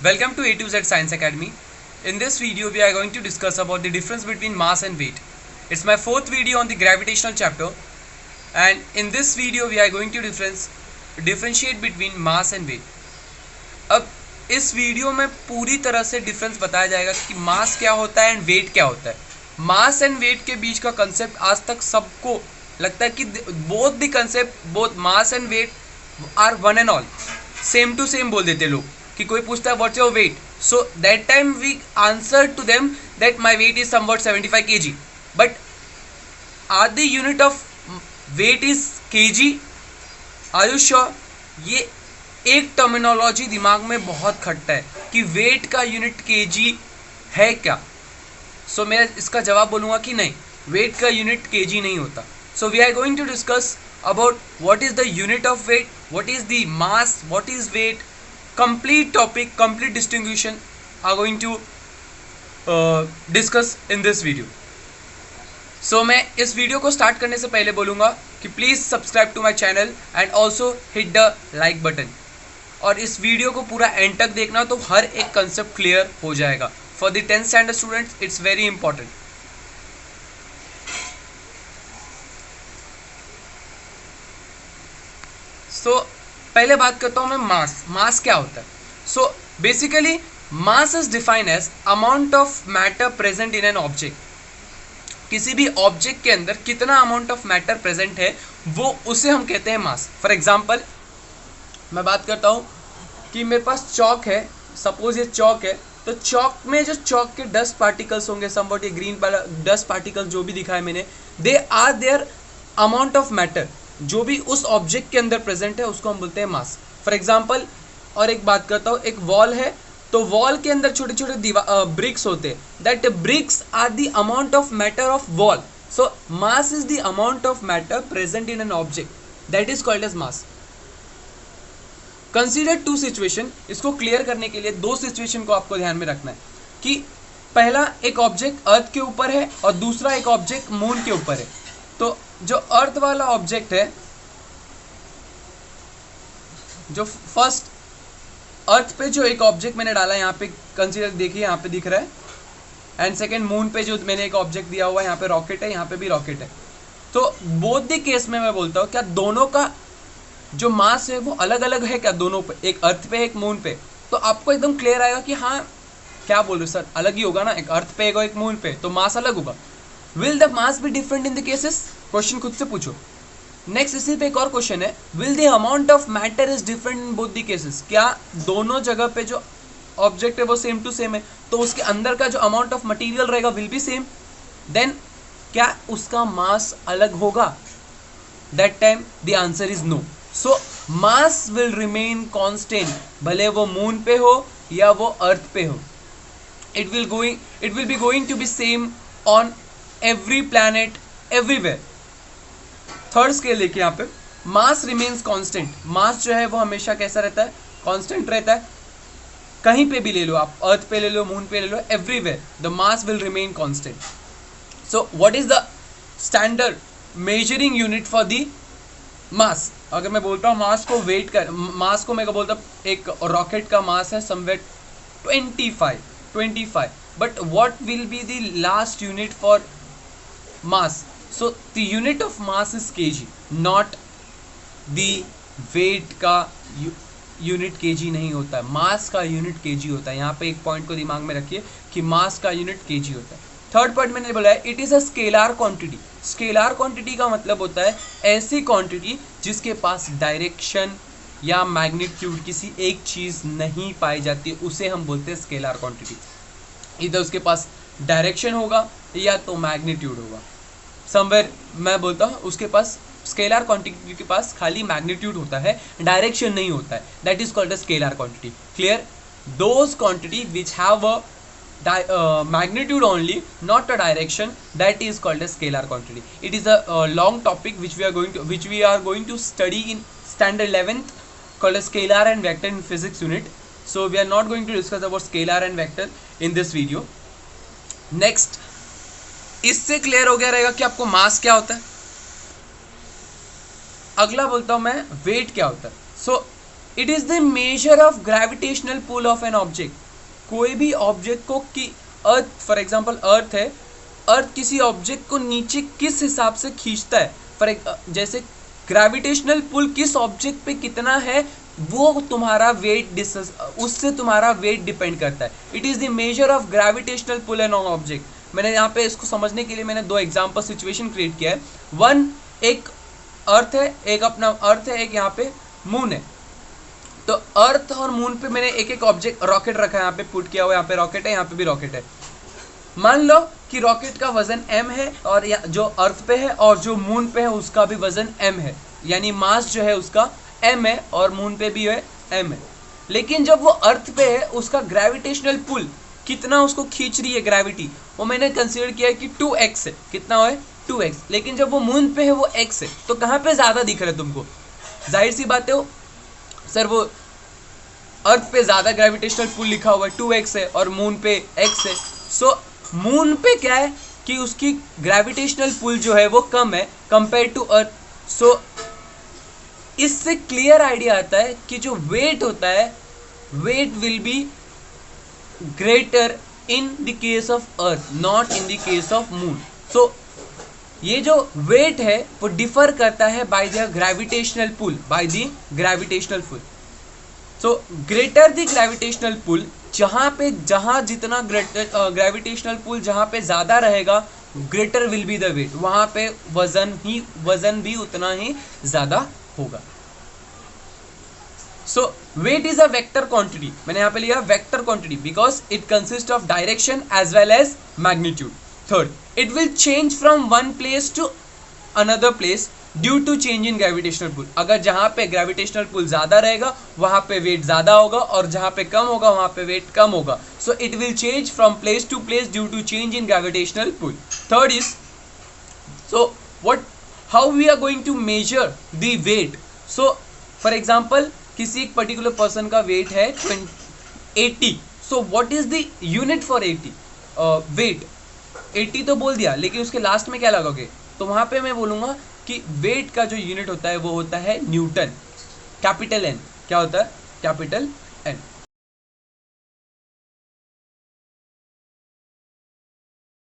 Welcome to A to Z Science Academy. In this video, we are going to discuss about the difference between mass and weight. It's my fourth video on the gravitational chapter, and in this video, we are going to differentiate between mass and weight. अब इस video में पूरी तरह से difference बताया जाएगा कि मास क्या होता है एंड वेट क्या होता है. मास एंड वेट के बीच का कंसेप्ट आज तक सबको लगता है कि both the concept, both mass and weight are one and all, same to same बोल देते लोग. कि कोई पूछता है what's your weight, so that time we answer to them that my weight is somewhat 75 kg, but are the unit of weight is kg? Are you sure? ये एक terminology दिमाग में बहुत खटता है कि वेट का यूनिट kg है क्या. सो मैं इसका जवाब बोलूँगा कि नहीं, वेट का यूनिट kg नहीं होता. So we are going to discuss about what is the unit of weight, what is the mass, what is weight. Complete topic, complete distinction are going to discuss in this video. So मैं इस video को start करने से पहले बोलूँगा कि please subscribe to my channel and also hit the like button. और इस वीडियो को पूरा एंड तक देखना तो हर एक कंसेप्ट क्लियर हो जाएगा. For the 10th standard students it's very important. So पहले बात करता हूँ मैं मास. मास क्या होता है? So basically mass is defined as amount of matter present in an object. किसी भी ऑब्जेक्ट के अंदर कितना अमाउंट ऑफ मैटर प्रेजेंट है वो उसे हम कहते हैं मास. फॉर एग्जांपल मैं बात करता हूँ कि मेरे पास चौक है, सपोज ये चौक है, तो चौक में जो चौक के डस्ट पार्टिकल्स होंगे, समवट ये ग्रीन डस्ट पार्टिकल्स जो भी दिखाए मैंने, they are their amount of matter. जो भी उस ऑब्जेक्ट के अंदर प्रेजेंट है उसको हम बोलते हैं मास. फॉर एग्जांपल और एक बात करता हूँ, एक वॉल है तो वॉल के अंदर छोटे छोटे ब्रिक्स होते हैं. That bricks are the amount of matter of wall. So mass is the amount of matter present in an object, that is called as mass. Consider two situation. इसको clear करने के लिए दो सिचुएशन को आपको ध्यान में रखना है कि पहला एक ऑब्जेक्ट अर्थ के ऊपर है और दूसरा एक ऑब्जेक्ट मून के ऊपर है. तो जो अर्थ वाला ऑब्जेक्ट है, जो फर्स्ट अर्थ पे जो एक ऑब्जेक्ट मैंने डाला है, यहाँ पे कंसीडर देखिए, यहाँ पे दिख रहा है. एंड सेकंड मून पे जो मैंने एक ऑब्जेक्ट दिया हुआ है, यहाँ पे रॉकेट है, यहाँ पे भी रॉकेट है. तो बोथ द केस में मैं बोलता हूँ क्या दोनों का जो मास है वो अलग अलग है क्या? दोनों पे, एक अर्थ पे एक मून पे. तो आपको एकदम क्लियर आएगा कि हाँ क्या बोल रहे सर, अलग ही होगा ना, एक अर्थ पे एक मून पे, तो मास अलग होगा. Will the mass be different in the cases? Question खुद से पूछो. नेक्स्ट इसी पे एक और क्वेश्चन है, will the amount of matter is different in both the cases? क्या दोनों जगह पे जो ऑब्जेक्ट है वो सेम टू सेम है, तो उसके अंदर का जो अमाउंट ऑफ मटेरियल रहेगा विल बी सेम? देन क्या उसका मास अलग होगा? That time the answer is no. So mass will remain constant, भले वो मून पे हो या वो अर्थ पे हो. It will be going to be same on every planet, everywhere. Third scale देखिए, यहाँ पे मास रिमेन्स कांस्टेंट. मास जो है वो हमेशा कैसा रहता है? कांस्टेंट रहता है. कहीं पे भी ले लो आप, अर्थ पे ले लो, मून पे ले लो, everywhere the mass will remain constant. So what is the standard measuring unit for the mass? अगर मैं बोलता हूँ मास को वेट कर, मास को मैं बोलता हूँ एक रॉकेट का मास है समवेट 25, but what will be the last unit for mass? So the unit of mass is kg, not the weight का यूनिट kg नहीं होता है. मास का यूनिट kg होता है. यहाँ पे एक पॉइंट को दिमाग में रखिए कि मास का यूनिट kg होता है. थर्ड पॉइंट मैंने बोला है, it is a scalar quantity. Scalar quantity का मतलब होता है ऐसी क्वांटिटी जिसके पास डायरेक्शन या मैग्नीट्यूड किसी एक चीज नहीं पाई जाती, उसे हम बोलते हैं स्केलार क्वांटिटी. इधर उसके पास डायरेक्शन होगा या तो मैग्नीट्यूड होगा. समवेयर मैं बोलता हूँ उसके पास, स्केलर क्वांटिटी के पास खाली मैग्नीट्यूड होता है, डायरेक्शन नहीं होता है. That is called a scalar quantity. Clear? Those quantity which have a magnitude only, not a direction, that is called a scalar quantity. It is a long topic which we are going to study in standard 11th, called a scalar and vector in physics unit. So we are not going to discuss about scalar and vector in this video. Next, इससे clear हो गया रहेगा कि आपको मास क्या होता है. अगला बोलता हूं मैं वेट क्या होता है. So it is the measure of gravitational pull of an object. कोई भी ऑब्जेक्ट को कि अर्थ, फॉर एग्जांपल अर्थ है, अर्थ किसी ऑब्जेक्ट को नीचे किस हिसाब से खींचता है, जैसे ग्रेविटेशनल पुल किस ऑब्जेक्ट पे कितना है वो तुम्हारा वेट उससे तुम्हारा वेट डिपेंड करता है। It is the measure of gravitational pull an object. मैंने यहाँ पे इसको समझने के लिए मैंने दो एग्जांपल सिचुएशन क्रिएट किया है। वन, एक अर्थ है, एक अपना अर्थ है, एक यहाँ पे मून है। तो अर्थ और मून पे मैंने एक एक ऑब्जेक्ट रॉकेट रखा है, यहाँ पे पुट किया हुआ है, यहाँ पे रॉकेट है, यहाँ पे भी रॉकेट है। मान लो कि रॉकेट का वजन m है और जो अर्थ पे है और जो मून पे है उसका भी वजन m है, यानी मास जो है उसका m है और मून पे भी है m है। लेकिन जब वो अर्थ पे है उसका ग्रेविटेशनल पुल कितना उसको खींच रही है ग्रेविटी, वो मैंने कंसीडर किया है कि 2x है। कितना है? 2x। लेकिन जब वो मून पे है वो x है, तो कहाँ पे ज्यादा दिख रहा है तुमको? जाहिर सी बात है वो सर वो अर्थ पे ज्यादा ग्रेविटेशनल पुल लिखा हुआ है 2x है और मून पे x है। सो मून पे क्या है कि उसकी ग्रेविटेशनल पुल जो है वो कम है कंपेयर टू अर्थ। सो इससे क्लियर आइडिया आता है कि जो वेट होता है, weight will be greater in the case of earth, not in the case of moon. So ये जो वेट है वो डिफर करता है by the gravitational pull, by the gravitational pull. So greater the gravitational pull, जहां जितना gravitational pull जहां पे ज्यादा रहेगा, greater will be the weight, वहां पे वजन भी उतना ही ज्यादा होगा। So weight is a vector quantity, मैंने यहाँ पे लिया vector quantity because it consist of direction as well as magnitude. Third, it will change from one place to another place due to change in gravitational pull. अगर जहां पे gravitational pull ज्यादा रहेगा वहां पे वेट ज्यादा होगा और जहां पे कम होगा वहां पे वेट कम होगा। So it will change from place to place due to change in gravitational pull. Third is, so what, how we are going to measure the weight. So for example किसी एक पर्टिकुलर पर्सन का weight है 80। So what is the unit for 80 weight? 80 तो बोल दिया, लेकिन उसके last में क्या लगाओगे? तो वहां पे मैं बोलूंगा कि वेट का जो यूनिट होता है वो होता है न्यूटन, कैपिटल N। क्या होता है? Capital N।